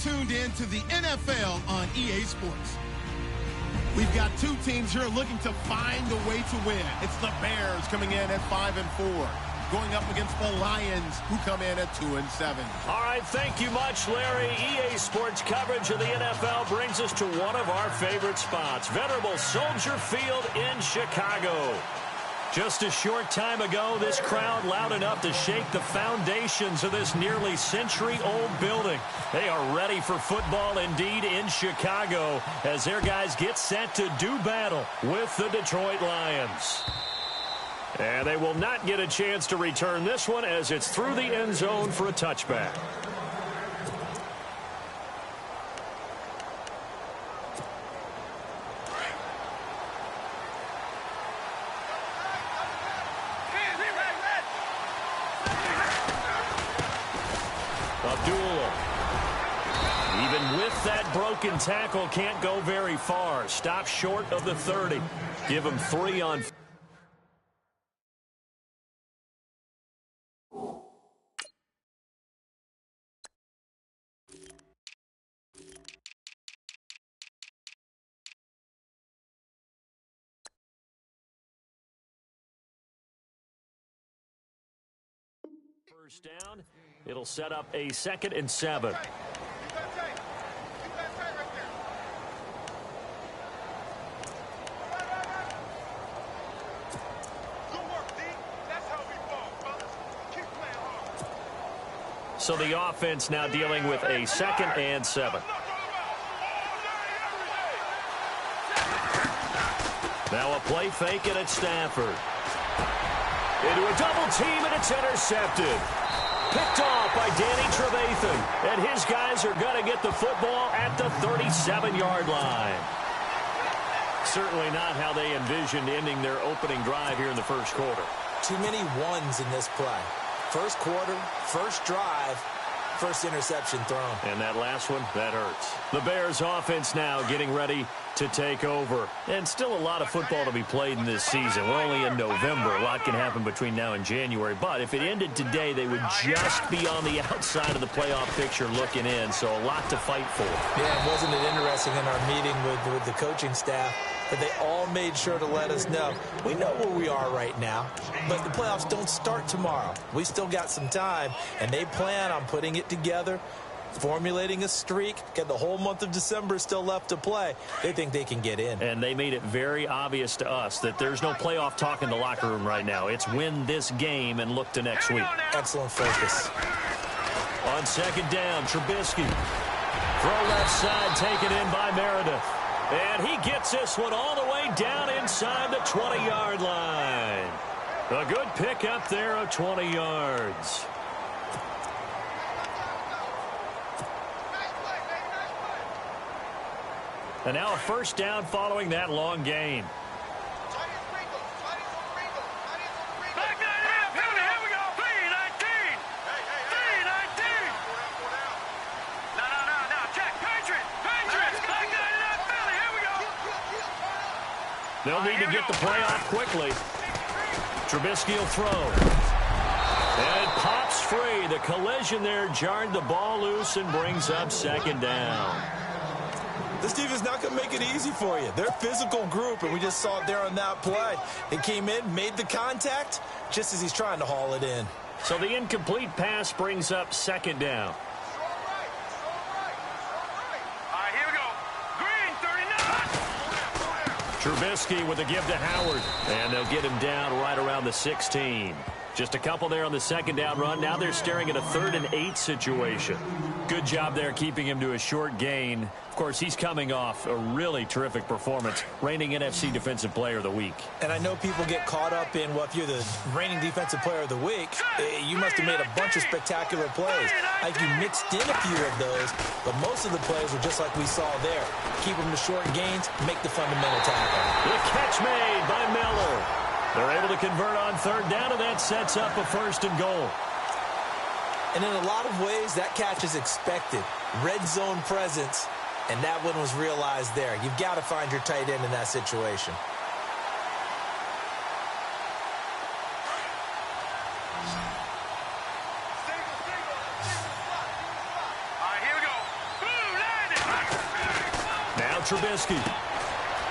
tuned in to the NFL on EA Sports. We've got two teams here looking to find a way to win. It's the Bears coming in at 5-4, going up against the Lions, who come in at 2-7. All right, thank you much, Larry. EA Sports coverage of the NFL brings us to one of our favorite spots, venerable Soldier Field in Chicago. Just a short time ago, this crowd loud enough to shake the foundations of this nearly century-old building. They are ready for football indeed in Chicago as their guys get set to do battle with the Detroit Lions. And they will not get a chance to return this one as it's through the end zone for a touchback. Even with that broken tackle, can't go very far. Stop short of the 30. Give him 3 on. First down, it'll set up a 2nd and 7. So the offense now dealing with a 2nd and 7. Now a play fake, and it's Stafford. Into a double team, and it's intercepted. Picked off by Danny Trevathan. And his guys are going to get the football at the 37-yard line. Certainly not how they envisioned ending their opening drive here in the first quarter. Too many ones in this play. First quarter, first drive, first interception thrown. And that last one, that hurts. The Bears offense now getting ready to take over. And still a lot of football to be played in this season. We're only in November. A lot can happen between now and January. But if it ended today, they would just be on the outside of the playoff picture looking in. So a lot to fight for. Yeah, wasn't it interesting in our meeting with the coaching staff that they all made sure to let us know, we know where we are right now, but the playoffs don't start tomorrow. We still got some time, and they plan on putting it together, formulating a streak. Got the whole month of December still left to play. They think they can get in. And they made it very obvious to us that there's no playoff talk in the locker room right now. It's win this game and look to next week. Excellent focus. On 2nd down, Trubisky. Throw left side, taken in by Meredith. And he gets this one all the way down inside the 20-yard line. A good pick up there of 20 yards. And now a first down following that long gain. They'll need to get the play off quickly. Trubisky will throw. And it pops free. The collision there jarred the ball loose and brings up 2nd down. This defense not going to make it easy for you. They're a physical group, and we just saw it there on that play. They came in, made the contact, just as he's trying to haul it in. So the incomplete pass brings up 2nd down. Trubisky with a give to Howard. And they'll get him down right around the 16. Just a couple there on the 2nd down run. Now they're staring at a 3rd and 8 situation. Good job there keeping him to a short gain. Of course, he's coming off a really terrific performance, reigning NFC Defensive Player of the Week. And I know people get caught up in, well, if you're the reigning Defensive Player of the Week, you must have made a bunch of spectacular plays. I think you mixed in a few of those, but most of the plays were just like we saw there. Keep them to short gains, make the fundamental tackle. The catch made by Miller. They're able to convert on 3rd down, and that sets up a 1st and goal. And in a lot of ways, that catch is expected. Red zone presence, and that one was realized there. You've got to find your tight end in that situation. All right, here we go. Trubisky.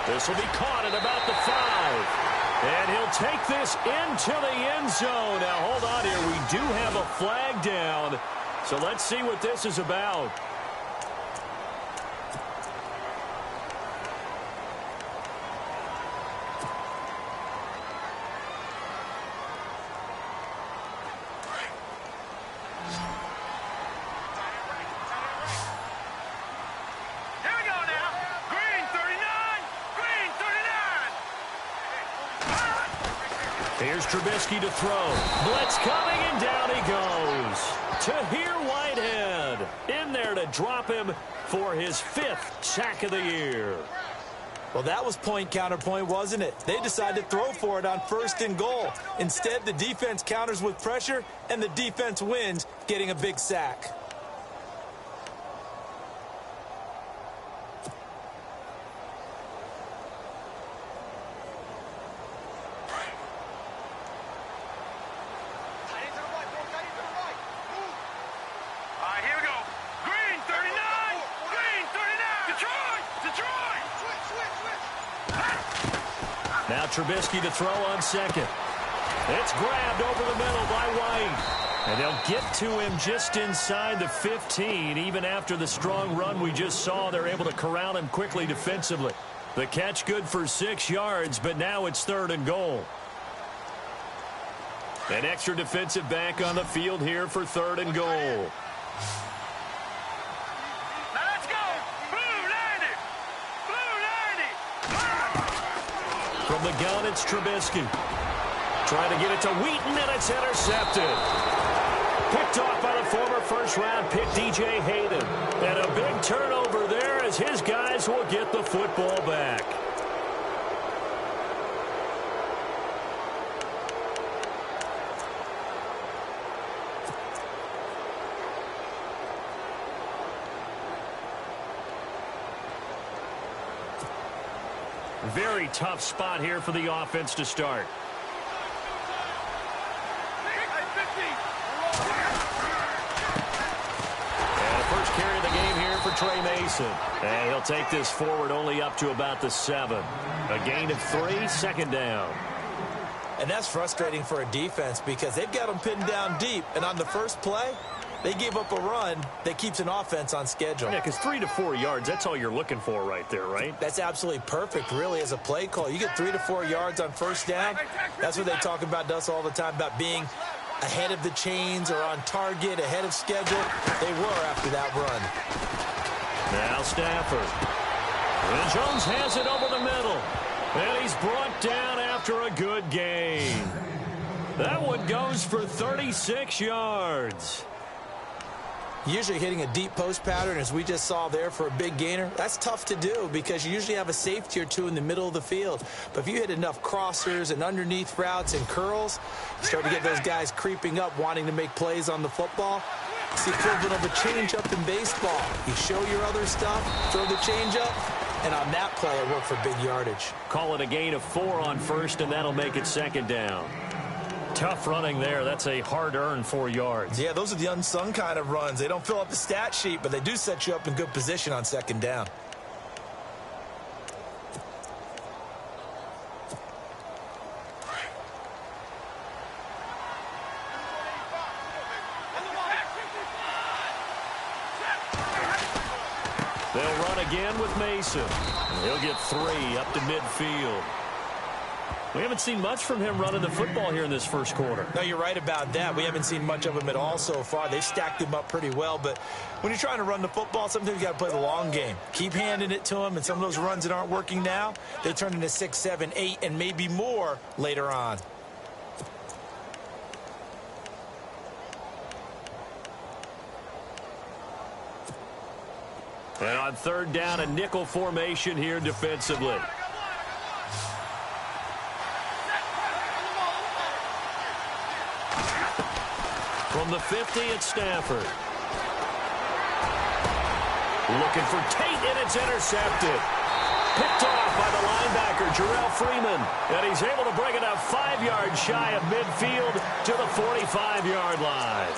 This will be caught at about the 5. And he'll take this into the end zone. Now, hold on here. We do have a flag down. So let's see what this is about. Here's Trubisky to throw. Blitz coming, and down he goes. Tahir Whitehead in there to drop him for his 5th sack of the year. Well, that was point counterpoint, wasn't it? They decided to throw for it on 1st and goal. Instead, the defense counters with pressure, and the defense wins, getting a big sack. Now Trubisky to throw on 2nd. It's grabbed over the middle by White. And they'll get to him just inside the 15. Even after the strong run we just saw, they're able to corral him quickly defensively. The catch good for 6 yards, but now it's 3rd and goal. An extra defensive back on the field here for 3rd and goal. From the gun, it's Trubisky. Trying to get it to Wheaton, and it's intercepted. Picked off by the former first-round pick, DJ Hayden. And a big turnover there as his guys will get the football back. Very tough spot here for the offense to start. And the first carry of the game here for Trey Mason. And he'll take this forward only up to about the 7. A gain of 3, 2nd down. And that's frustrating for a defense because they've got them pinned down deep. And on the first play, they gave up a run that keeps an offense on schedule. Yeah, because 3 to 4 yards, that's all you're looking for right there, right? That's absolutely perfect, really, as a play call. You get 3 to 4 yards on 1st down. That's what they talk about to us all the time, about being ahead of the chains or on target, ahead of schedule. They were after that run. Now Stafford. And Jones has it over the middle. And he's brought down after a good gain. That one goes for 36 yards. Usually hitting a deep post pattern, as we just saw there, for a big gainer, that's tough to do because you usually have a safety or two in the middle of the field. But if you hit enough crossers and underneath routes and curls, you start to get those guys creeping up, wanting to make plays on the football. It's the equivalent of a changeup in baseball. You show your other stuff, throw the changeup, and on that play, it worked for big yardage. Call it a gain of 4 on 1st, and that'll make it 2nd down. Tough running there. That's a hard-earned 4 yards. Yeah, those are the unsung kind of runs. They don't fill up the stat sheet, but they do set you up in good position on 2nd down. They'll run again with Mason. And he'll get 3 up to midfield. We haven't seen much from him running the football here in this first quarter. No, you're right about that. We haven't seen much of him at all so far. They've stacked him up pretty well, but when you're trying to run the football, sometimes you got to play the long game. Keep handing it to him, and some of those runs that aren't working now, they turn into 6, 7, 8, and maybe more later on. And on 3rd down, a nickel formation here defensively. From the 50, it's Stafford. Looking for Tate, and it's intercepted. Picked off by the linebacker, Jarrell Freeman. And he's able to bring it up 5 yards shy of midfield to the 45-yard line.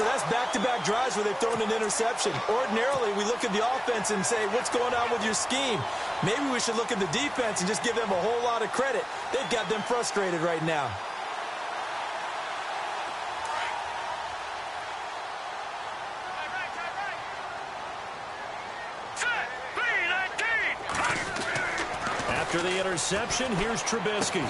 So that's back-to-back drives where they've thrown an interception. Ordinarily, we look at the offense and say, what's going on with your scheme? Maybe we should look at the defense and just give them a whole lot of credit. They've got them frustrated right now. After the interception, here's Trubisky.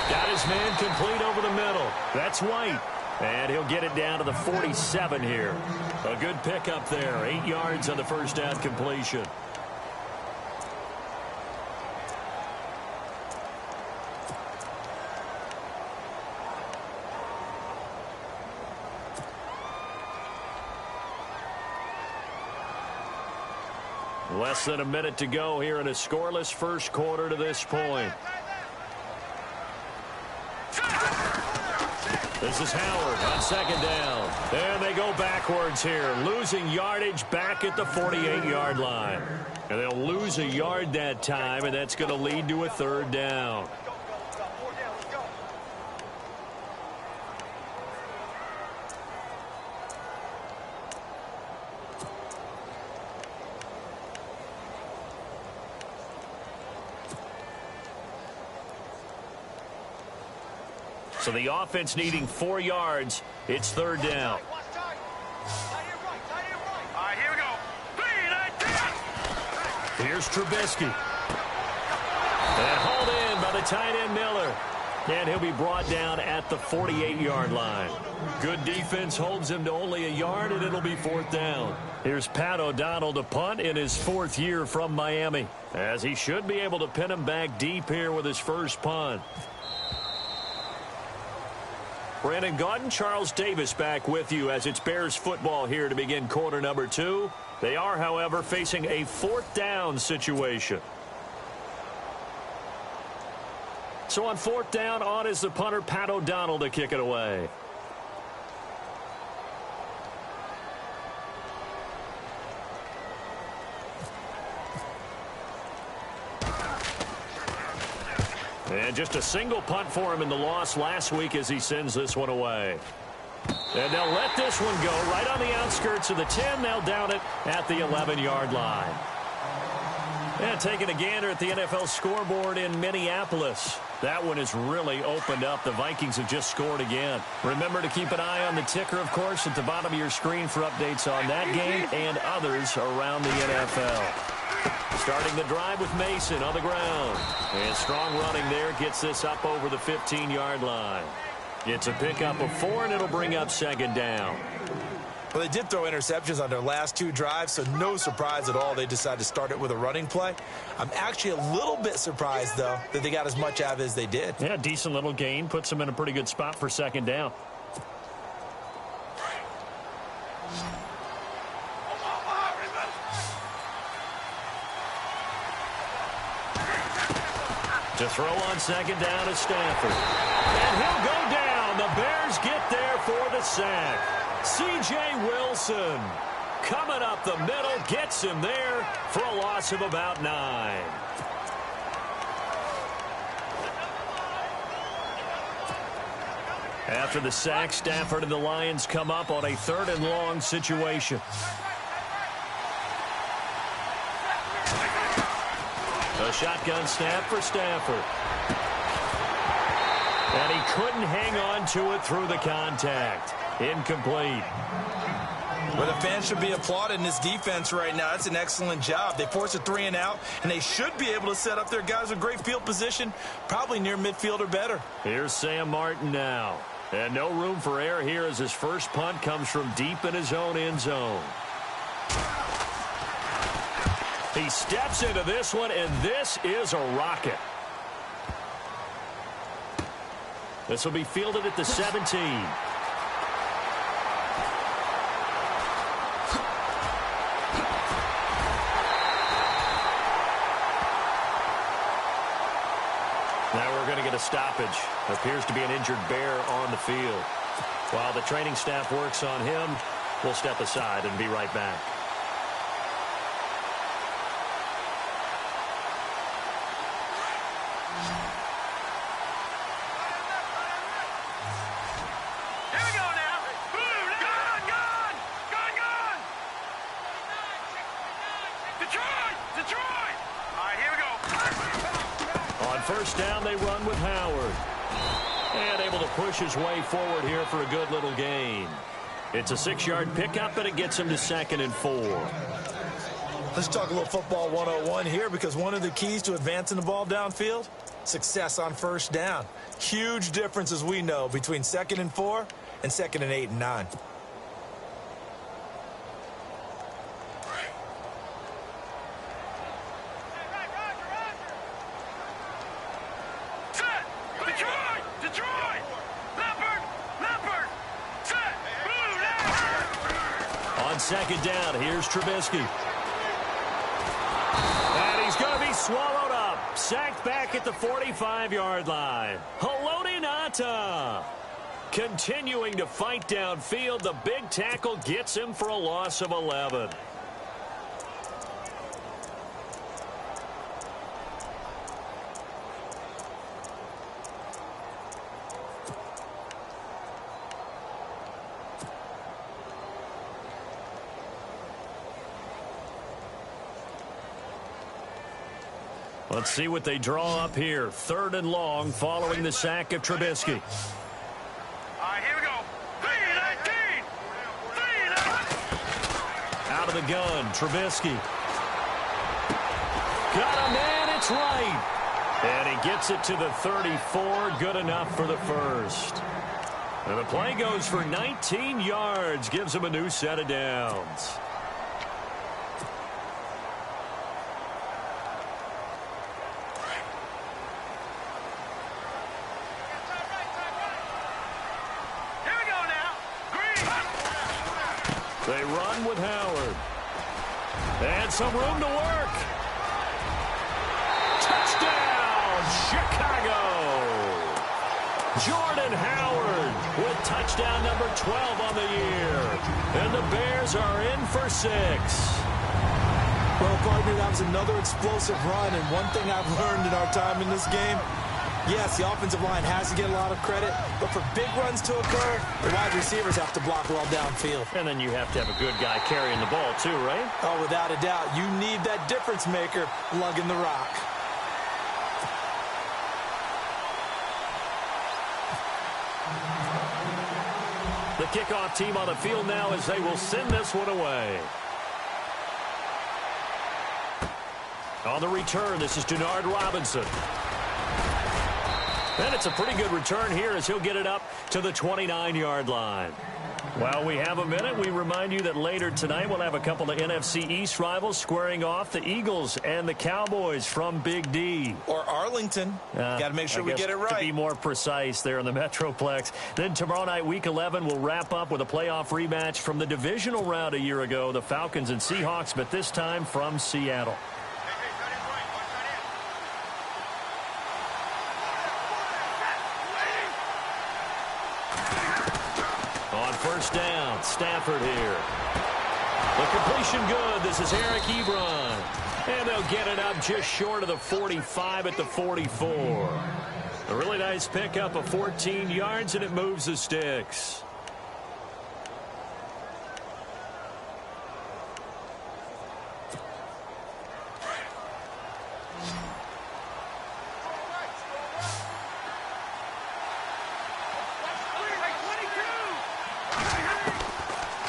Got his man complete over the middle. That's White. And he'll get it down to the 47 here. A good pickup there. 8 yards on the first down completion. Less than a minute to go here in a scoreless first quarter to this point. This is Howard on second down. And they go backwards here, losing yardage back at the 48-yard line. And they'll lose a yard that time, and that's going to lead to a third down. So the offense needing 4 yards. It's third down. All right, here we go. Here's Trubisky. And hauled in by the tight end Miller. And he'll be brought down at the 48-yard line. Good defense holds him to only a yard, and it'll be fourth down. Here's Pat O'Donnell to punt in his 4th year from Miami, as he should be able to pin him back deep here with his first punt. Brandon Gaudin, Charles Davis back with you as it's Bears football here to begin quarter number 2. They are, however, facing a fourth down situation. So on fourth down, on is the punter, Pat O'Donnell, to kick it away. And just a single punt for him in the loss last week as he sends this one away. And they'll let this one go right on the outskirts of the 10. They'll down it at the 11-yard line. And taking a gander at the NFL scoreboard in Minneapolis. That one has really opened up. The Vikings have just scored again. Remember to keep an eye on the ticker, of course, at the bottom of your screen for updates on that game and others around the NFL. Starting the drive with Mason on the ground. And strong running there gets this up over the 15-yard line. It's a pickup of 4, and it'll bring up second down. Well, they did throw interceptions on their last 2 drives, so no surprise at all they decided to start it with a running play. I'm actually a little bit surprised, though, that they got as much out of it as they did. Yeah, decent little gain. Puts them in a pretty good spot for second down. To throw on second down is Stafford. And he'll go down. The Bears get there for the sack. C.J. Wilson coming up the middle, gets him there for a loss of about 9. After the sack, Stafford and the Lions come up on a 3rd and long situation. A shotgun snap for Stafford. And he couldn't hang on to it through the contact. Incomplete. Well, the fans should be applauding this defense right now. That's an excellent job. They force a 3 and out, and they should be able to set up their guys with great field position, probably near midfield or better. Here's Sam Martin now. And no room for error here as his first punt comes from deep in his own end zone. He steps into this one, and this is a rocket. This will be fielded at the 17. Now we're going to get a stoppage. Appears to be an injured Bear on the field. While the training staff works on him, we'll step aside and be right back. Here we go now. Go, go! Detroit! All right, here we go. On first down, they run with Howard. And able to push his way forward here for a good little gain. It's a 6-yard pickup, and it gets him to 2nd and 4. Let's talk a little football 101 here, because one of the keys to advancing the ball downfield, success on first down. Huge difference, as we know, between 2nd and 4 and 2nd and 8 and 9. On second down, here's Trubisky. And he's going to be swallowed up. Sacked back at the 45-yard line. Haloti Ngata continuing to fight downfield. The big tackle gets him for a loss of 11. Let's see what they draw up here. 3rd and long following the sack of Trubisky. All right, here we go. 3-19. Out of the gun, Trubisky. Got a man, it's right. And he gets it to the 34. Good enough for the first. And the play goes for 19 yards. Gives him a new set of downs. They run with Howard. And some room to work. Touchdown, Chicago. Jordan Howard with touchdown number 12 on the year. And the Bears are in for 6. Well, partner, that was another explosive run. And one thing I've learned in our time in this game, yes, the offensive line has to get a lot of credit, but for big runs to occur, the wide receivers have to block well downfield. And then you have to have a good guy carrying the ball too, right? Oh, without a doubt. You need that difference maker lugging the rock. The kickoff team on the field now as they will send this one away. On the return, this is Denard Robinson. And it's a pretty good return here as he'll get it up to the 29-yard line. While we have a minute, we remind you that later tonight we'll have a couple of NFC East rivals squaring off, the Eagles and the Cowboys from Big D. Or Arlington. Got to make sure we get it right. To be more precise there in the Metroplex. Then tomorrow night, Week 11, we'll wrap up with a playoff rematch from the divisional round a year ago, the Falcons and Seahawks, but this time from Seattle. First down, Stafford here. The completion good. This is Eric Ebron. And they'll get it up just short of the 45 at the 44. A really nice pickup of 14 yards, and it moves the sticks.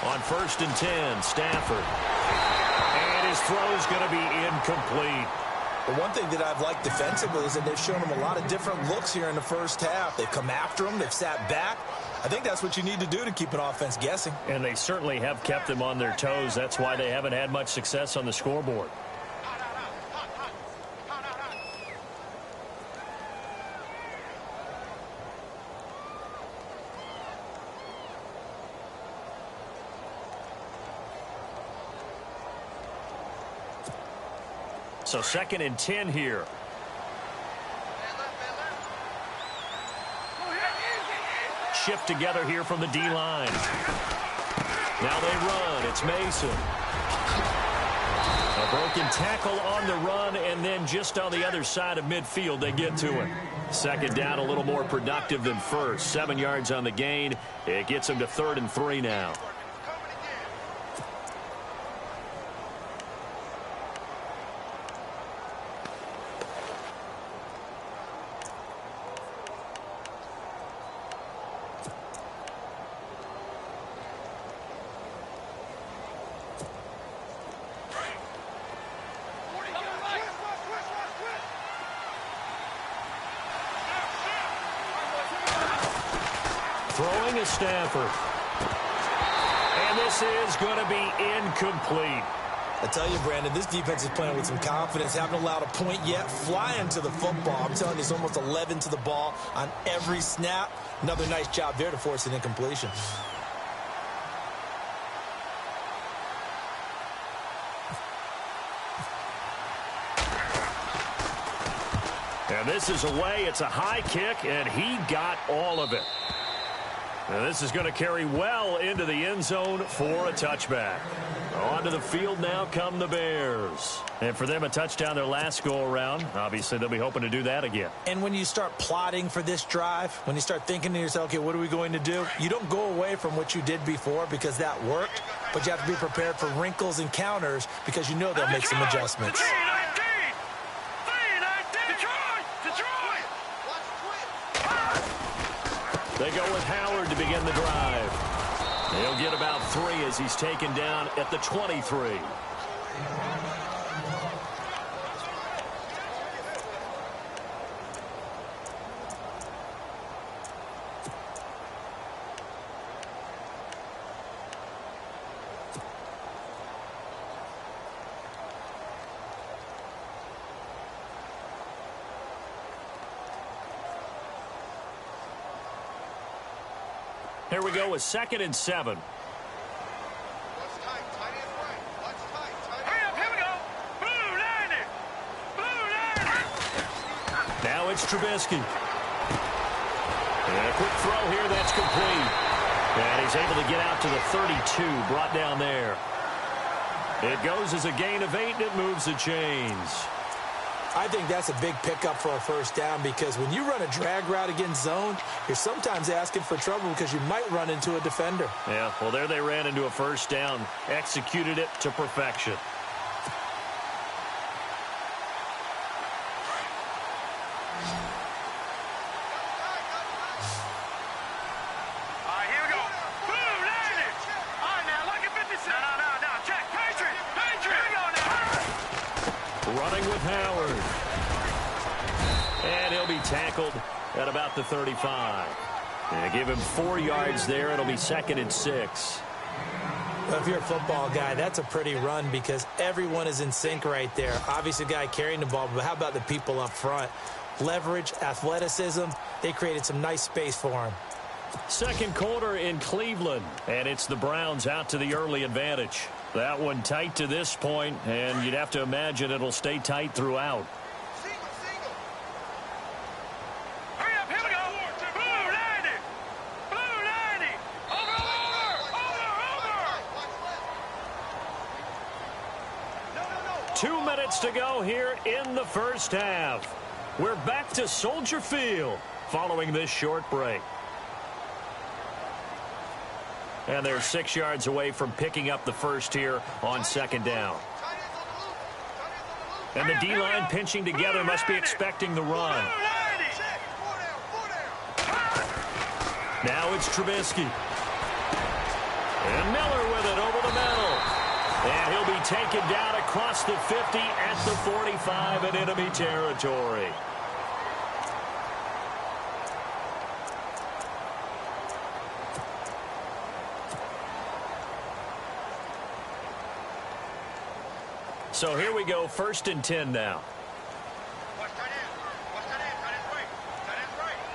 On 1st and 10, Stafford. And his throw's going to be incomplete. The one thing that I've liked defensively is that they've shown him a lot of different looks here in the first half. They've come after him. They've sat back. I think that's what you need to do to keep an offense guessing. And they certainly have kept them on their toes. That's why they haven't had much success on the scoreboard. So 2nd and 10 here. Shift together here from the D-line. Now they run. It's Mason. A broken tackle on the run, and then just on the other side of midfield, they get to it. 2nd down, a little more productive than first. 7 yards on the gain. It gets them to 3rd and 3 now. Throwing is Stafford. And this is going to be incomplete. I tell you, Brandon, this defense is playing with some confidence. Haven't allowed a point yet. Flying to the football. I'm telling you, it's almost 11 to the ball on every snap. Another nice job there to force an incompletion. And this is away. It's a high kick, and he got all of it. And this is going to carry well into the end zone for a touchback. Onto the field now come the Bears. And for them, a touchdown their last go-around. Obviously, they'll be hoping to do that again. And when you start plotting for this drive, when you start thinking to yourself, okay, what are we going to do? You don't go away from what you did before because that worked, but you have to be prepared for wrinkles and counters because you know they'll make some adjustments. They go with Howard to begin the drive. He'll get about 3 as he's taken down at the 23. Here we go with 2nd and 7. Now it's Trubisky. And a quick throw here that's complete. And he's able to get out to the 32, brought down there. It goes as a gain of 8, and it moves the chains. I think that's a big pickup for a first down because when you run a drag route against zone, you're sometimes asking for trouble because you might run into a defender. Yeah, well, there they ran into a first down, executed it to perfection. Here we go. Boom, land it. All right, now, like a 50 cent. No, check. Patriot. Here we go now. Running with Howard. And he'll be tackled at about the 35. And give him 4 yards there. It'll be 2nd and 6. Well, if you're a football guy, that's a pretty run because everyone is in sync right there. Obviously, the guy carrying the ball, but how about the people up front? Leverage, athleticism, they created some nice space for him. Second quarter in Cleveland, and it's the Browns out to the early advantage. That one tight to this point, and you'd have to imagine it'll stay tight throughout. Hurry up, here we go. Blue 90. Blue 90. Over. 2 minutes to go here in the first half. We're back to Soldier Field following this short break. And they're 6 yards away from picking up the first here on 2nd down. And the D-line pinching together must be expecting the run. Now it's Trubisky. And Miller with it over the middle. And he'll be taken down across the 50 at the 45 in enemy territory. So here we go, 1st and 10 now.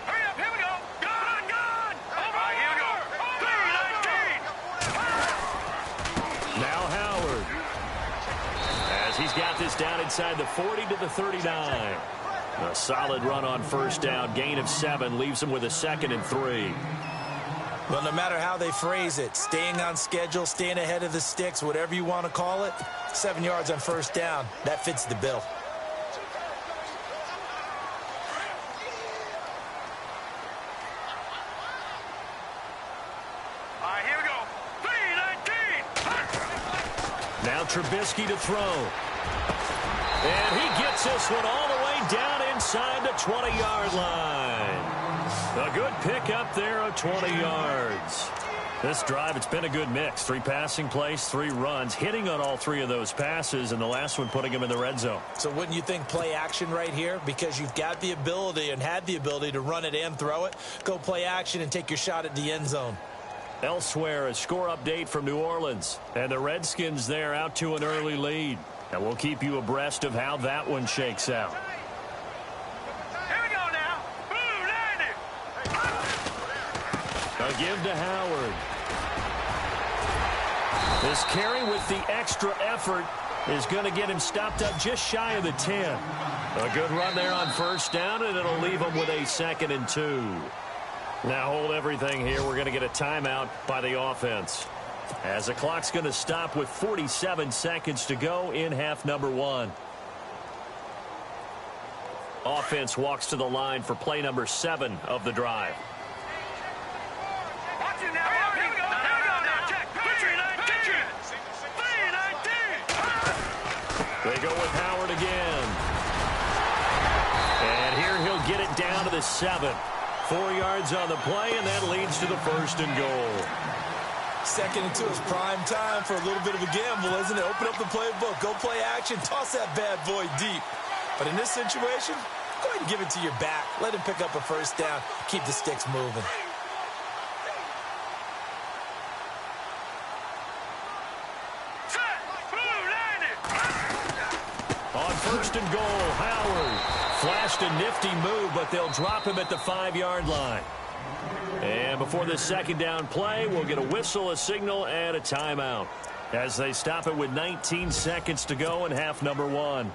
Hurry up, here we go. Gun. Over. Here we go. Now Howard. As he's got this down inside the 40 to the 39. A solid run on first down. Gain of 7 leaves him with a 2nd and 3. Well, no matter how they phrase it, staying on schedule, staying ahead of the sticks, whatever you want to call it, 7 yards on first down, that fits the bill. Here we go. 3-19. Now Trubisky to throw. And he gets this one all the way down inside the 20-yard line. A good pick up there of 20 yards. This drive, it's been a good mix. 3 passing plays, 3 runs, hitting on all 3 of those passes, and the last one putting him in the red zone. So wouldn't you think play action right here? Because you've got the ability and had the ability to run it and throw it. Go play action and take your shot at the end zone. Elsewhere, a score update from New Orleans. And the Redskins there out to an early lead. And we'll keep you abreast of how that one shakes out. Here we go now. Blue Lightning. A give to Howard. This carry with the extra effort is going to get him stopped up just shy of the 10. A good run there on first down, and it'll leave him with a 2nd and 2. Now hold everything here. We're going to get a timeout by the offense, as the clock's going to stop with 47 seconds to go in half number 1. Offense walks to the line for play number 7 of the drive. Watch it now. Here we go. Here we go now. Check. 319. 319. They go with Howard again. And here he'll get it down to the 7. 4 yards on the play, and that leads to the 1st and goal. 2nd and 2 is prime time for a little bit of a gamble, isn't it? Open up the playbook. Go play action. Toss that bad boy deep. But in this situation, go ahead and give it to your back. Let him pick up a first down. Keep the sticks moving. Set. Blue Lightning. On 1st and goal, Howard flashed a nifty move, but they'll drop him at the 5-yard line. And before this 2nd down play, we'll get a whistle, a signal, and a timeout, as they stop it with 19 seconds to go in half number 1.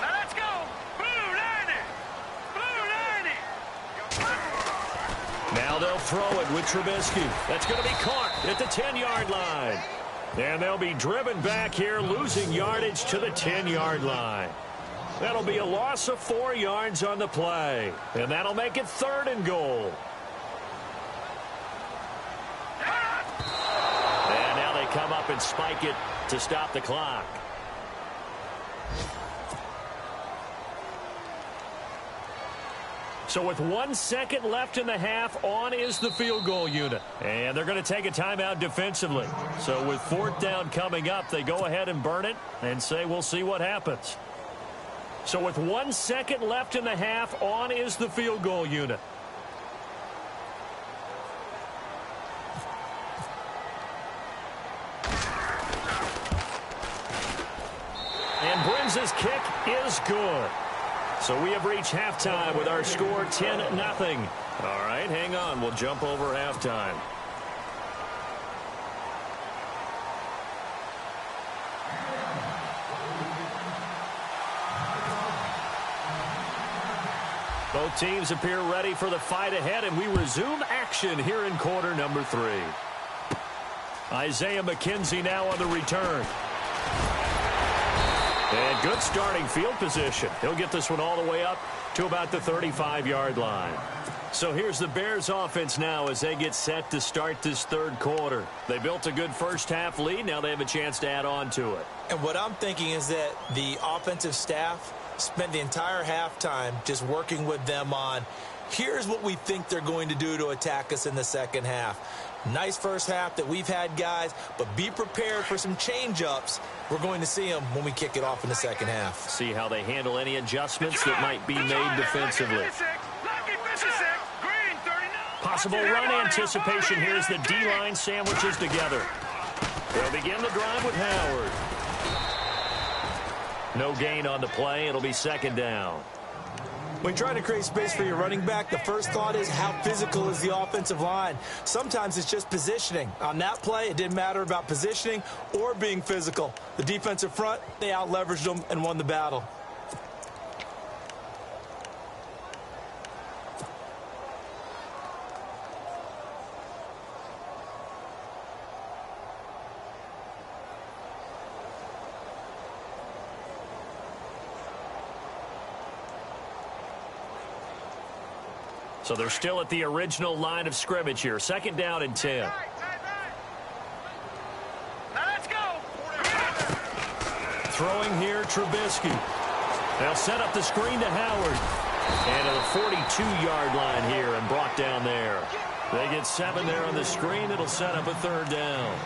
Now let's go. Blue Lightning. Blue Lightning. Now they'll throw it with Trubisky. That's going to be caught at the 10-yard line. And they'll be driven back here, losing yardage to the 10-yard line. That'll be a loss of 4 yards on the play. And that'll make it 3rd and goal. And now they come up and spike it to stop the clock. So with 1 second left in the half, on is the field goal unit. And they're going to take a timeout defensively. So with 4th down coming up, they go ahead and burn it and say we'll see what happens. So with 1 second left in the half, on is the field goal unit. And Brins's kick is good. So we have reached halftime with our score 10-0. All right, hang on. We'll jump over halftime. Both teams appear ready for the fight ahead, and we resume action here in quarter number 3. Isaiah McKenzie now on the return. And good starting field position. He'll get this one all the way up to about the 35-yard line. So here's the Bears offense now as they get set to start this 3rd quarter. They built a good first-half lead. Now they have a chance to add on to it. And what I'm thinking is that the offensive staff spent the entire halftime just working with them on, here's what we think they're going to do to attack us in the 2nd half. Nice first half that we've had, guys, but be prepared for some change-ups. We're going to see them when we kick it off in the 2nd half. See how they handle any adjustments that might be made defensively. Possible run anticipation here as the D-line sandwiches together. They'll begin the drive with Howard. No gain on the play. It'll be 2nd down. When trying to create space for your running back, the first thought is how physical is the offensive line. Sometimes it's just positioning. On that play, it didn't matter about positioning or being physical. The defensive front, they out-leveraged them and won the battle. So they're still at the original line of scrimmage here. 2nd down and 10. Now let's go. throwing here, Trubisky. They'll set up the screen to Howard. And to the 42-yard line here and brought down there. They get 7 there on the screen. It'll set up a 3rd down.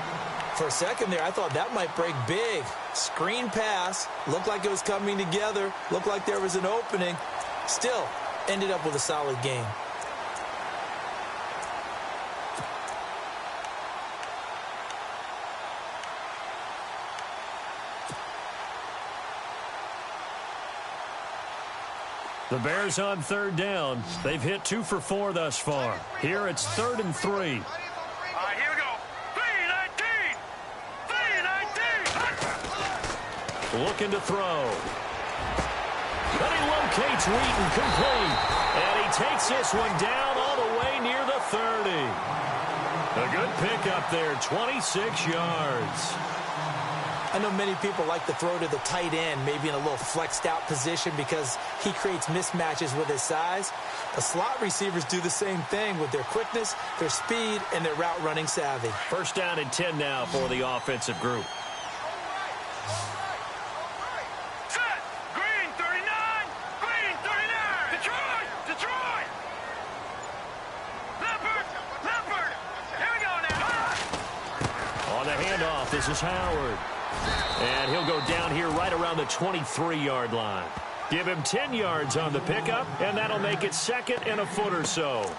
For a second there, I thought that might break big. Screen pass. Looked like it was coming together. Looked like there was an opening. Still, ended up with a solid game. The Bears on 3rd down. They've hit 2 for 4 thus far. Here it's 3rd and 3. All right, here we go. 3-19. 3-19. Looking to throw. But he locates Wheaton, complete. And he takes this one down all the way near the 30. A good pickup there, 26 yards. I know many people like to throw to the tight end, maybe in a little flexed out position because he creates mismatches with his size. The slot receivers do the same thing with their quickness, their speed, and their route running savvy. 1st down and 10 now for the offensive group. Set. Green 39. Green 39. Detroit. Detroit. Leopard. Here we go now. On the handoff, this is Howard. And he'll go down here right around the 23-yard line. Give him 10 yards on the pickup, and that'll make it 2nd and a foot or so.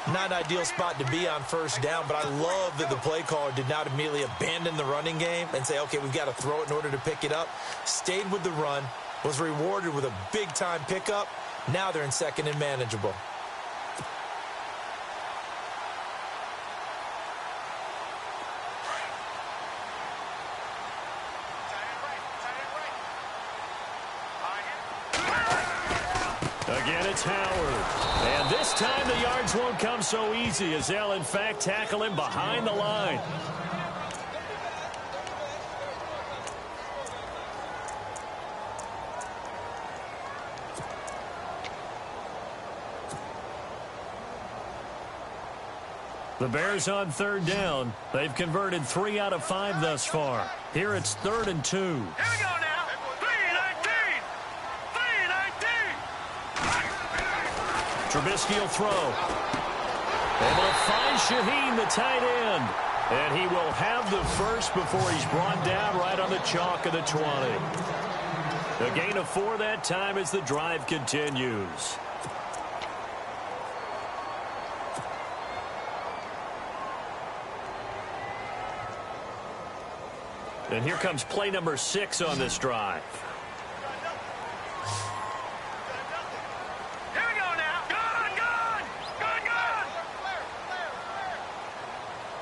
Not an ideal spot to be on 1st down, but I love that the play caller did not immediately abandon the running game and say, okay, we've got to throw it in order to pick it up. Stayed with the run, was rewarded with a big-time pickup. Now they're in 2nd and manageable. Again, it's Howard. And this time the yards won't come so easy as they'll, in fact, tackle him behind the line. The Bears on 3rd down. They've converted 3 out of 5 thus far. Here it's 3rd and 2. Here we go now. 3-19. Trubisky will throw. Able to find Shaheen, the tight end. And he will have the first before he's brought down right on the chalk of the 20. A gain of 4 that time as the drive continues. And here comes play number 6 on this drive. Here we go now. Gun.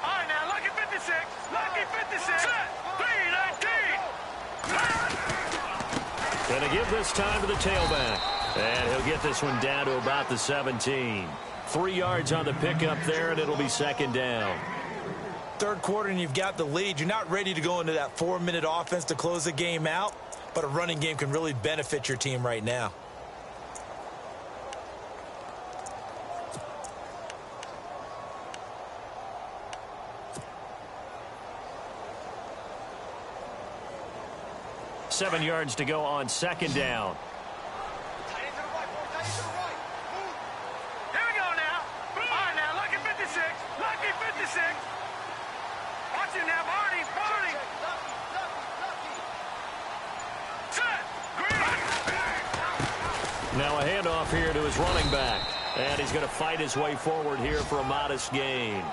All right, now, lucky 56. Lucky 56. Set. 3-19. Going to give this time to the tailback. And he'll get this one down to about the 17. 3 yards on the pickup there, and it'll be 2nd down. 3rd quarter and you've got the lead. You're not ready to go into that 4-minute offense to close the game out, but a running game can really benefit your team right now. Seven yards to go on 2nd down. Here we go now. All right, now, lucky 56. Lucky 56. Watch it now, Barney. Set. Green. Now a handoff here to his running back. And he's going to fight his way forward here for a modest gain.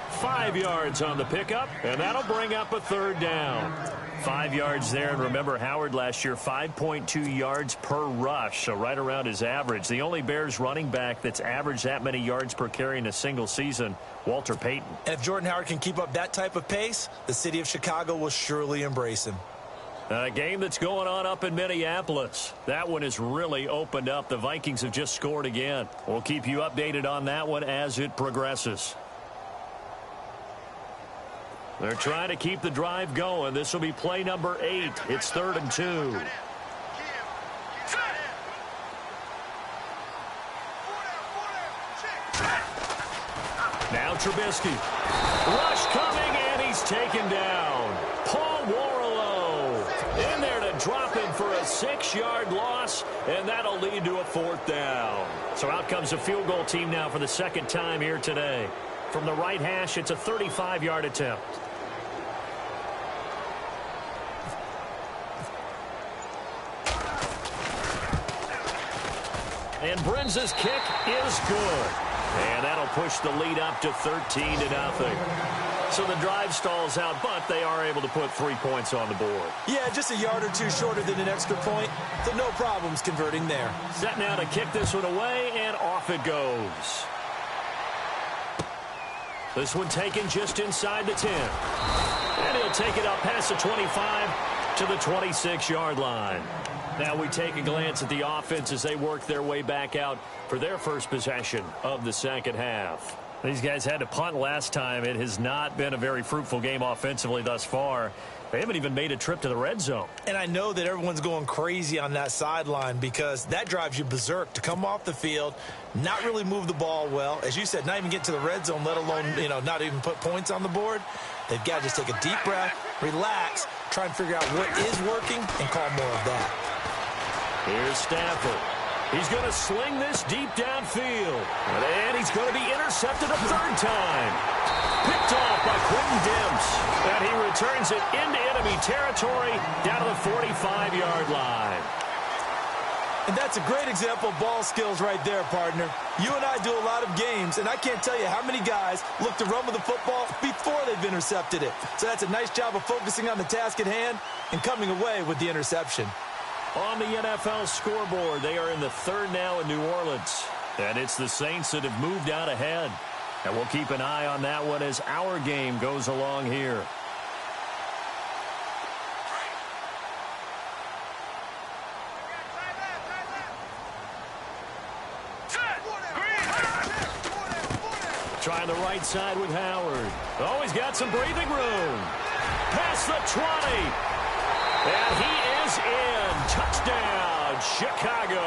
5 yards on the pickup, and that'll bring up a 3rd down. 5 yards there, and remember Howard last year, 5.2 yards per rush, so right around his average. The only Bears running back that's averaged that many yards per carry in a single season, Walter Payton. And if Jordan Howard can keep up that type of pace, the city of Chicago will surely embrace him. A game that's going on up in Minneapolis. That one has really opened up. The Vikings have just scored again. We'll keep you updated on that one as it progresses. They're trying to keep the drive going. This will be play number 8. It's 3rd and 2. Now Trubisky. Rush coming, and he's taken down. Paul Warlow in there 6-yard loss, and that'll lead to a 4th down. So out comes a field goal team now for the second time here today. From the right hash, it's a 35-yard attempt. And Brinza's kick is good. And that'll push the lead up to 13-0. So the drive stalls out, but they are able to put 3 points on the board. Yeah, just a yard or two shorter than an extra point, so no problems converting there. Set now to kick this one away, and off it goes. This one taken just inside the 10. And he'll take it up past the 25 to the 26-yard line. Now we take a glance at the offense as they work their way back out for their first possession of the second half. These guys had to punt last time. It has not been a very fruitful game offensively thus far. They haven't even made a trip to the red zone. And I know that everyone's going crazy on that sideline because that drives you berserk to come off the field, not really move the ball well. As you said, not even get to the red zone, let alone, not even put points on the board. They've got to just take a deep breath, relax, try and figure out what is working, and call more of that. Here's Stafford. He's going to sling this deep downfield. And he's going to be intercepted a 3rd time. Picked off by Quentin Demps. And he returns it into enemy territory down to the 45-yard line. And that's a great example of ball skills right there, partner. You and I do a lot of games, and I can't tell you how many guys look to run with the football before they've intercepted it. So that's a nice job of focusing on the task at hand and coming away with the interception. On the NFL scoreboard, they are in the 3rd now in New Orleans. And it's the Saints that have moved out ahead. And we'll keep an eye on that one as our game goes along here. Trying the right side with Howard. Oh, he's got some breathing room. Past the 20. And he is in. Touchdown, Chicago.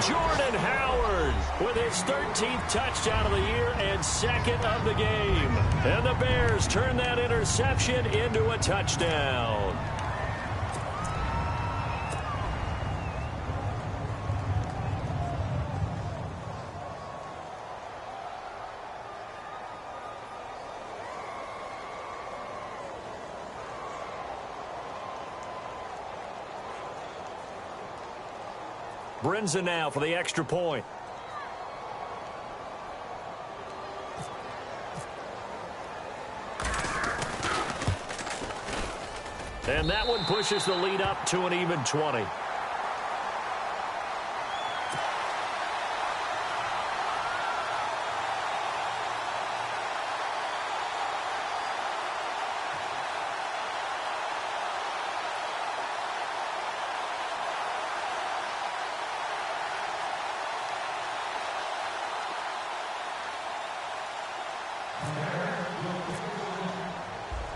Jordan Howard with his 13th touchdown of the year and 2nd of the game. And the Bears turn that interception into a touchdown. Brinza now for the extra point. And that one pushes the lead up to an even 20.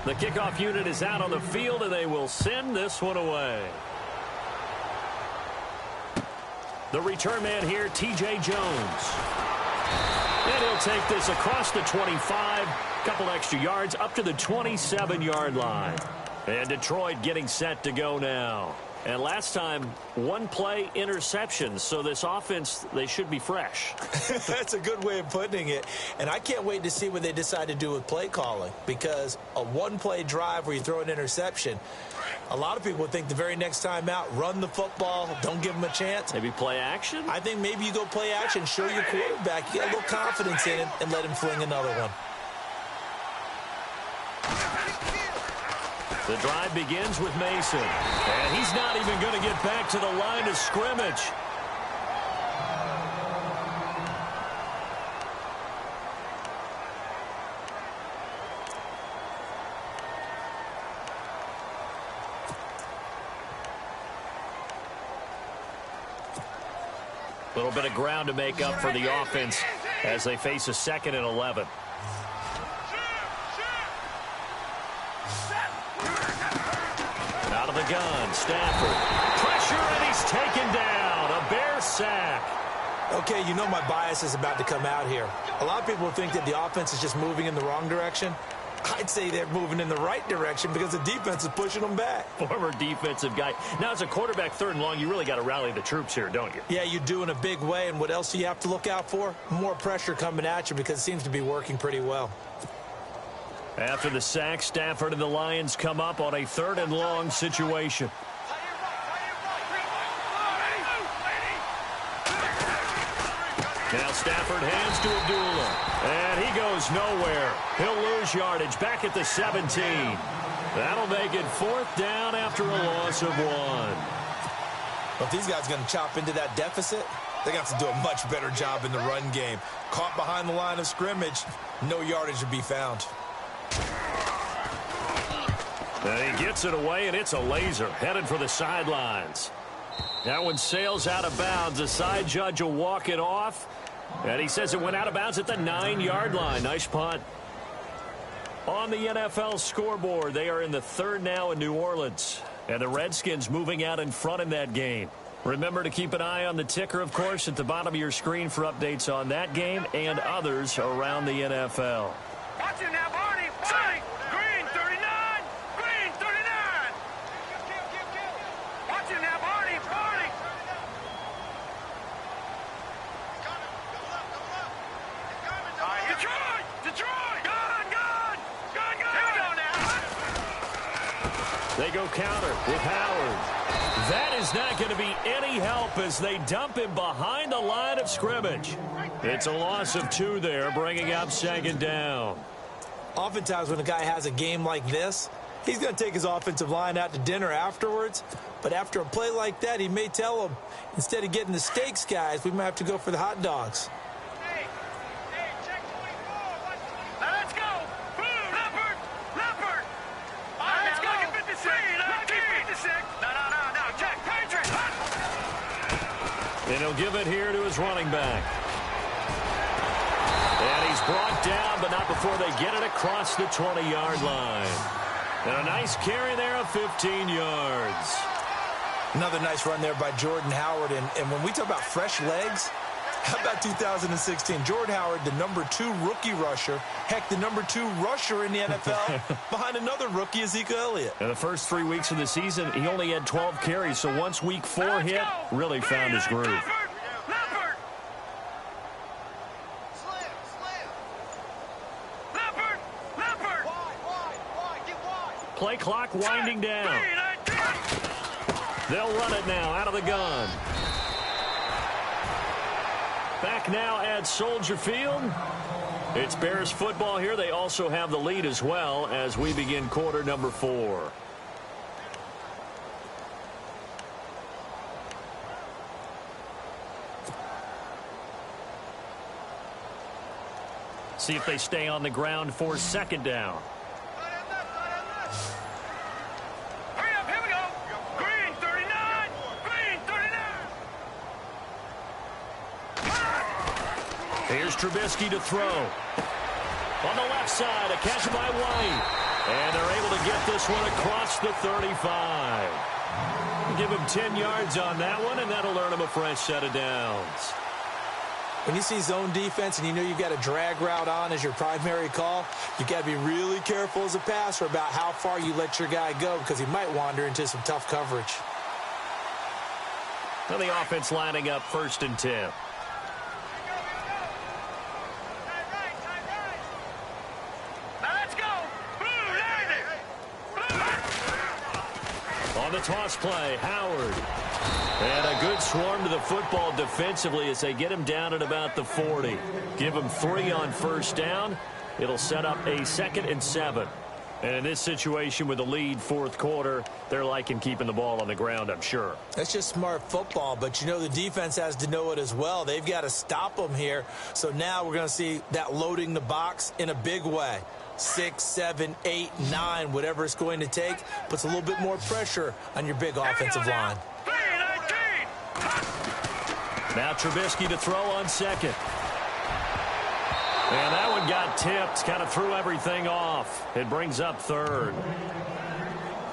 The kickoff unit is out on the field, and they will send this one away. The return man here, T.J. Jones. And he'll take this across the 25, couple extra yards, up to the 27-yard line. And Detroit getting set to go now. And last time, 1-play interception. So this offense, they should be fresh. That's a good way of putting it. And I can't wait to see what they decide to do with play calling. Because a 1-play drive where you throw an interception, a lot of people would think the very next time out, run the football, don't give them a chance. Maybe play action? I think maybe you go play action, show your quarterback, you get a little confidence in it, and let him fling another one. The drive begins with Mason. And he's not even going to get back to the line of scrimmage. A little bit of ground to make up for the offense as they face a 2nd and 11. Out of the gun, Stafford. Pressure, and he's taken down. A Bear sack. Okay, you know my bias is about to come out here. A lot of people think that the offense is just moving in the wrong direction. I'd say they're moving in the right direction because the defense is pushing them back. Former defensive guy. Now, as a quarterback, 3rd and long, you really got to rally the troops here, don't you? Yeah, you do in a big way. And what else do you have to look out for? More pressure coming at you because it seems to be working pretty well. After the sack, Stafford and the Lions come up on a 3rd and long situation. Now Stafford hands to Abdullah, and he goes nowhere. He'll lose yardage back at the 17. That'll make it 4th down after a loss of 1. Well, if these guys are going to chop into that deficit, they got to do a much better job in the run game. Caught behind the line of scrimmage, no yardage to be found. And he gets it away, and it's a laser headed for the sidelines. That one sails out of bounds. The side judge will walk it off. And he says it went out of bounds at the 9-yard line. Nice punt. On the NFL scoreboard, they are in the 3rd now in New Orleans. And the Redskins moving out in front in that game. Remember to keep an eye on the ticker, of course, at the bottom of your screen for updates on that game and others around the NFL. Watch it now, Barney. Barney. Green 39. Green 39. Watch it now, Barney. Barney. Detroit. Detroit. Gun. Here we go now. They go counter with Howard. That is not going to be any help as they dump him behind the line of scrimmage. It's a loss of 2 there, bringing up 2nd down. Oftentimes when a guy has a game like this, he's going to take his offensive line out to dinner afterwards. But after a play like that, he may tell them, instead of getting the steaks, guys, we might have to go for the hot dogs. Hey, check 24. Now let's go. Leopard. All right, let's go. Look at 56. Look at 56. No. Check. Patriot. And he'll give it here to his running back. And he's brought down, but not before they get it across the 20-yard line. And a nice carry there of 15 yards. Another nice run there by Jordan Howard. And when we talk about fresh legs, how about 2016? Jordan Howard, the #2 rookie rusher. Heck, the #2 rusher in the NFL behind another rookie, Ezekiel Elliott. In the first 3 weeks of the season, he only had 12 carries. So once week 4 hit, really found his groove. Play clock winding down. They'll run it now out of the gun. Back now at Soldier Field. It's Bears football here. They also have the lead as well as we begin quarter number 4. See if they stay on the ground for 2nd down. Here's Trubisky to throw. On the left side, a catch by White. And they're able to get this one across the 35. Give him 10 yards on that one, and that'll earn him a fresh set of downs. When you see zone defense and you know you've got a drag route on as your primary call, you got to be really careful as a passer about how far you let your guy go because he might wander into some tough coverage. Now the offense lining up 1st and 10. On the toss play, Howard. And a good swarm to the football defensively as they get him down at about the 40. Give him 3 on 1st down. It'll set up a 2nd and 7. And in this situation with the lead 4th quarter, they're liking keeping the ball on the ground, I'm sure. That's just smart football, but you know the defense has to know it as well. They've got to stop them here. So now we're going to see that loading the box in a big way. 6, 7, 8, 9, whatever it's going to take, puts a little bit more pressure on your big offensive line. Now Trubisky to throw on 2nd. And that one got tipped, kind of threw everything off. It brings up 3rd.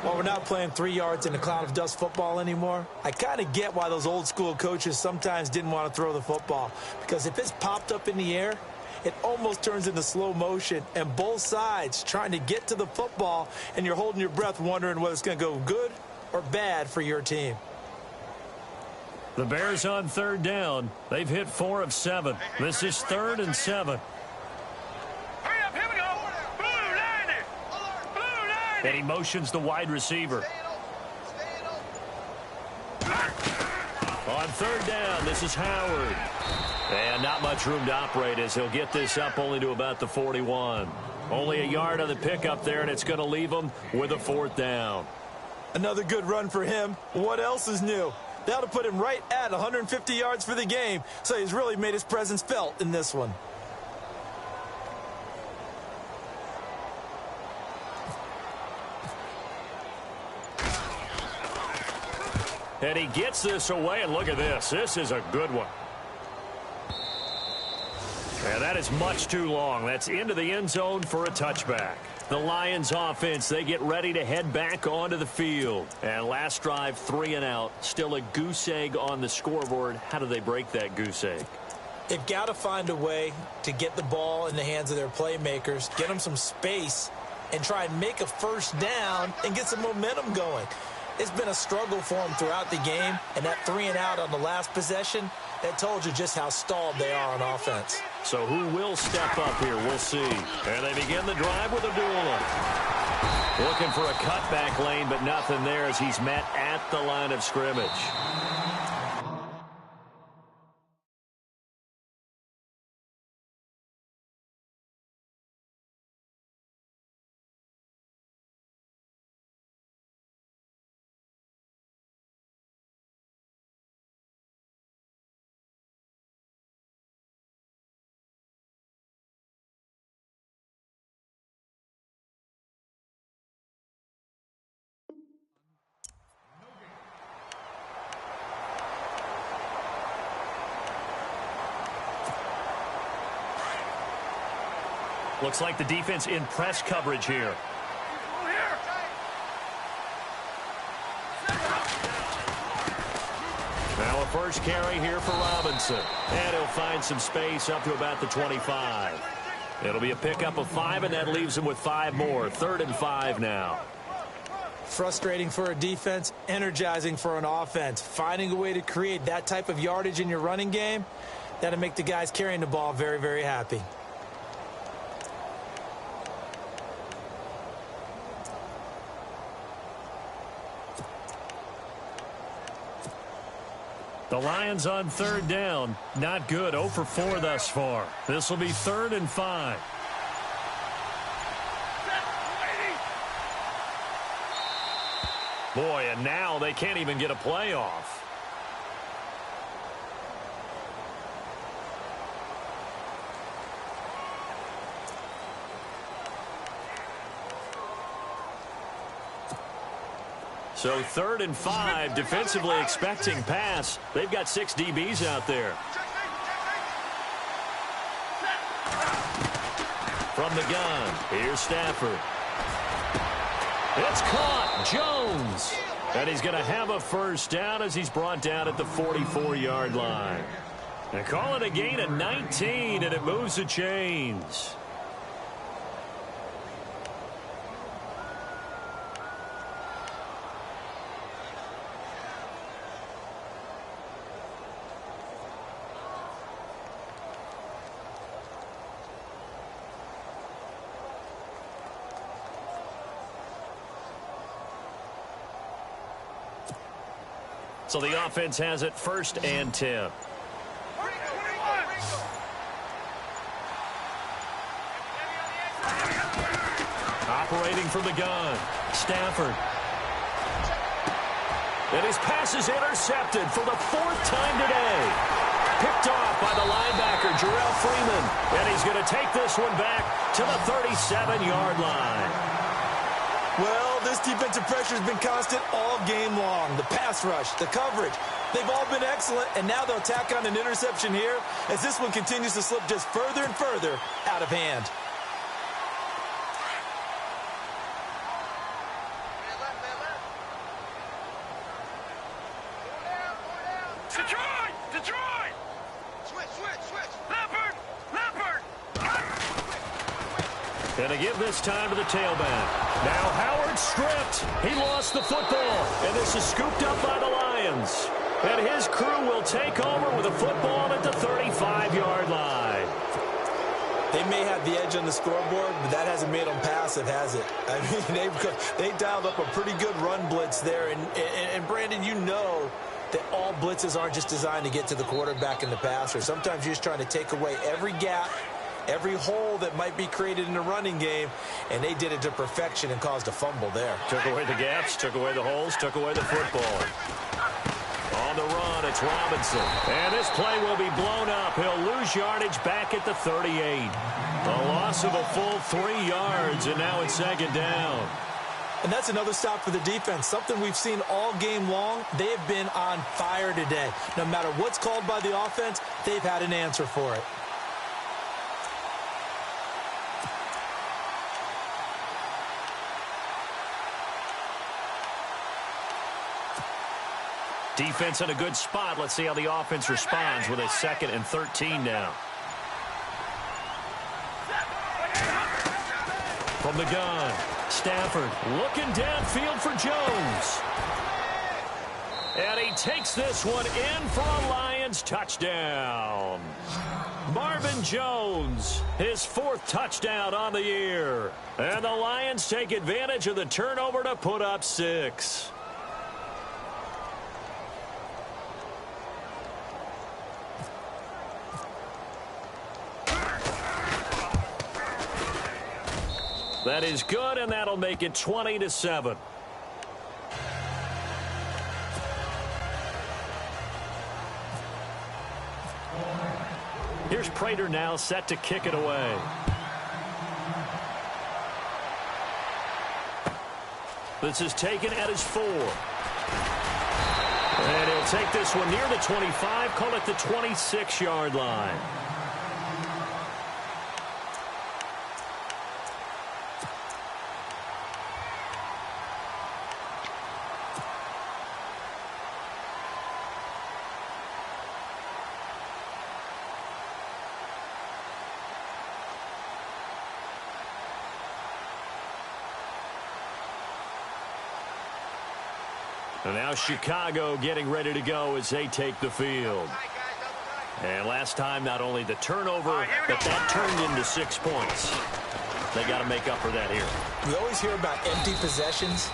Well, we're not playing 3 yards in a cloud of dust football anymore. I kind of get why those old school coaches sometimes didn't want to throw the football. Because if it's popped up in the air, it almost turns into slow motion, and both sides trying to get to the football, and you're holding your breath wondering whether it's going to go good or bad for your team. The Bears on third down. They've hit 4 of 7. This is 3rd and 7. Hurry up, here we go. Blue line it. Blue line And he motions the wide receiver. On third down, this is Howard. And not much room to operate as he'll get this up only to about the 41. Only a yard on the pickup there, and it's going to leave him with a 4th down. Another good run for him. What else is new? That'll put him right at 150 yards for the game, so he's really made his presence felt in this one. And he gets this away, and look at this. This is a good one. And that is much too long. That's into the end zone for a touchback. The Lions offense, they get ready to head back onto the field. And last drive, 3 and out. Still a goose egg on the scoreboard. How do they break that goose egg? They've got to find a way to get the ball in the hands of their playmakers, get them some space, and try and make a first down and get some momentum going. It's been a struggle for them throughout the game, and that 3 and out on the last possession, that told you just how stalled they are on offense. So who will step up here? We'll see. And they begin the drive with Abdullah. Looking for a cutback lane, but nothing there as he's met at the line of scrimmage. Looks like the defense in press coverage here. Now a first carry here for Robinson. And he'll find some space up to about the 25. It'll be a pickup of 5, and that leaves him with 5 more. 3rd and 5 now. Frustrating for a defense, energizing for an offense. Finding a way to create that type of yardage in your running game, that'll make the guys carrying the ball very, very happy. The Lions on third down. Not good. 0 for 4 thus far. This will be 3rd and 5. Boy, and now they can't even get a play off. So 3rd and 5, defensively expecting pass. They've got 6 DBs out there. From the gun, here's Stafford. It's caught, Jones. And he's going to have a first down as he's brought down at the 44-yard line. They call it a gain of 19, and it moves the chains. So the offense has it 1st and 10. Operating from the gun, Stafford. And his pass is intercepted for the 4th time today. Picked off by the linebacker, Jarrell Freeman. And he's going to take this one back to the 37-yard line. Well, this defensive pressure has been constant all game long. The pass rush, the coverage, they've all been excellent, and now they'll tack on an interception here as this one continues to slip just further and further out of hand. Detroit! Detroit! Switch! Leopard! And to give this time to the tailback. Now Howard stripped. He lost the football. And this is scooped up by the Lions. And his crew will take over with a football at the 35-yard line. They may have the edge on the scoreboard, but that hasn't made them passive, has it? I mean, they dialed up a pretty good run blitz there. And Brandon, you know that all blitzes aren't just designed to get to the quarterback and the passer. Sometimes you're just trying to take away every gap, every hole that might be created in the running game, and they did it to perfection and caused a fumble there. Took away the gaps, took away the holes, took away the football. On the run, it's Robinson. And this play will be blown up. He'll lose yardage back at the 38. A loss of a full 3 yards, and now it's second down. And that's another stop for the defense, something we've seen all game long. They have been on fire today. No matter what's called by the offense, they've had an answer for it. Defense in a good spot. Let's see how the offense responds with a 2nd and 13 now. From the gun, Stafford looking downfield for Jones. And he takes this one in for a Lions touchdown. Marvin Jones, his 4th touchdown on the year. And the Lions take advantage of the turnover to put up 6. That is good, and that'll make it 20-7. Here's Prater now set to kick it away. This is taken at his 4. And he'll take this one near the 25, call it the 26-yard line. And now Chicago getting ready to go as they take the field. And last time, not only the turnover, but that turned into 6 points. They got to make up for that here. We always hear about empty possessions,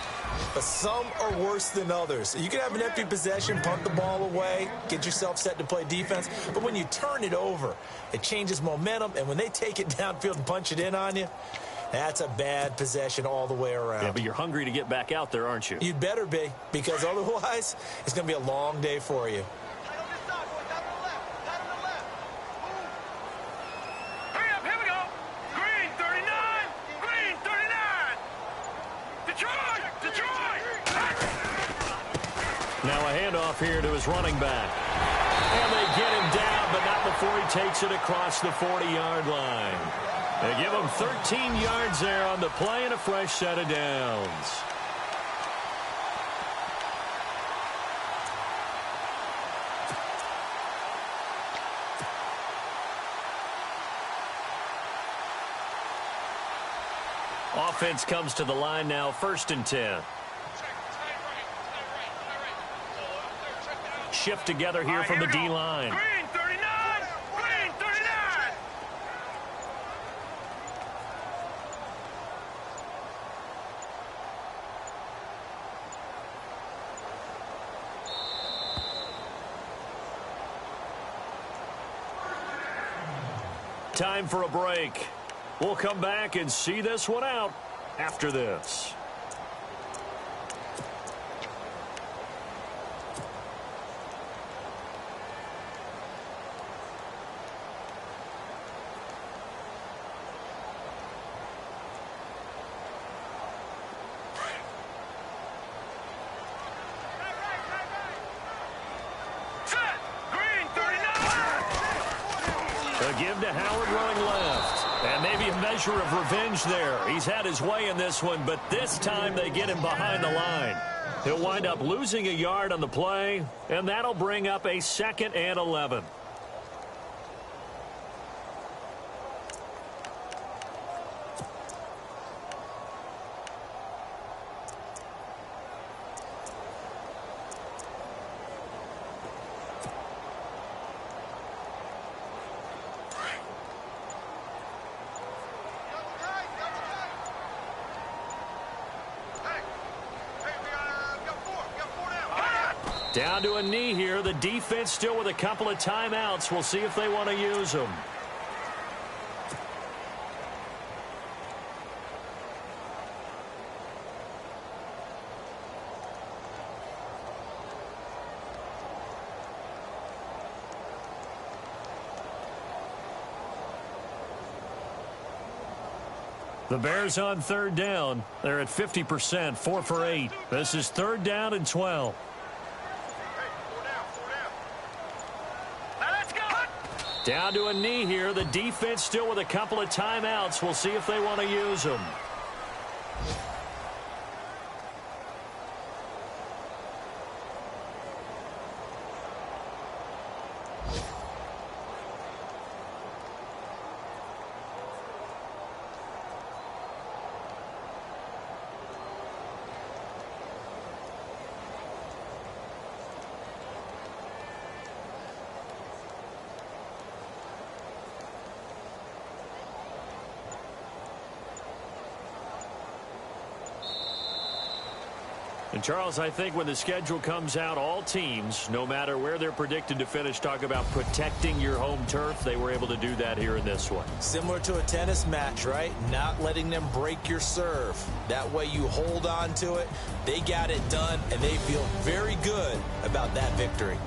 but some are worse than others. You can have an empty possession, punt the ball away, get yourself set to play defense, but when you turn it over, it changes momentum, and when they take it downfield and punch it in on you, that's a bad possession all the way around. Yeah, but you're hungry to get back out there, aren't you? You'd better be, because otherwise, it's going to be a long day for you. Hurry up, here we go. Green 39. Green 39. Detroit. Now a handoff here to his running back. And they get him down, but not before he takes it across the 40-yard line. They give him 13 yards there on the play and a fresh set of downs. Offense comes to the line now, 1st and 10. Shift together here from the D-line. Green 39. Green 39. Time for a break. We'll come back and see this one out after this. Set. Green 39. A give to Howard running left. And maybe a measure of revenge there. He's had his way in this one, but this time they get him behind the line. He'll wind up losing a yard on the play, and that'll bring up a 2nd and 11. Down to a knee here. The defense still with a couple of timeouts. We'll see if they want to use them. The Bears on third down. They're at 50%, 4 for 8. This is third down and 12. Down to a knee here. The defense still with a couple of timeouts. We'll see if they want to use them. And, Charles, I think when the schedule comes out, all teams, no matter where they're predicted to finish, talk about protecting your home turf. They were able to do that here in this one. Similar to a tennis match, right? Not letting them break your serve. That way you hold on to it. They got it done, and they feel very good about that victory.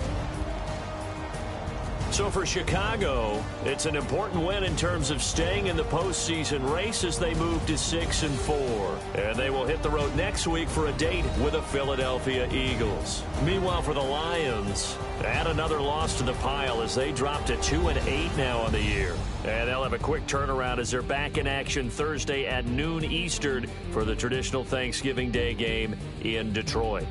So for Chicago, it's an important win in terms of staying in the postseason race as they move to 6-4. And they will hit the road next week for a date with the Philadelphia Eagles. Meanwhile, for the Lions, add another loss to the pile as they drop to 2-8 now on the year. And they'll have a quick turnaround as they're back in action Thursday at noon Eastern for the traditional Thanksgiving Day game in Detroit.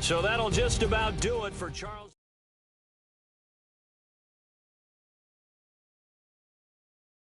So that'll just about do it for Charles.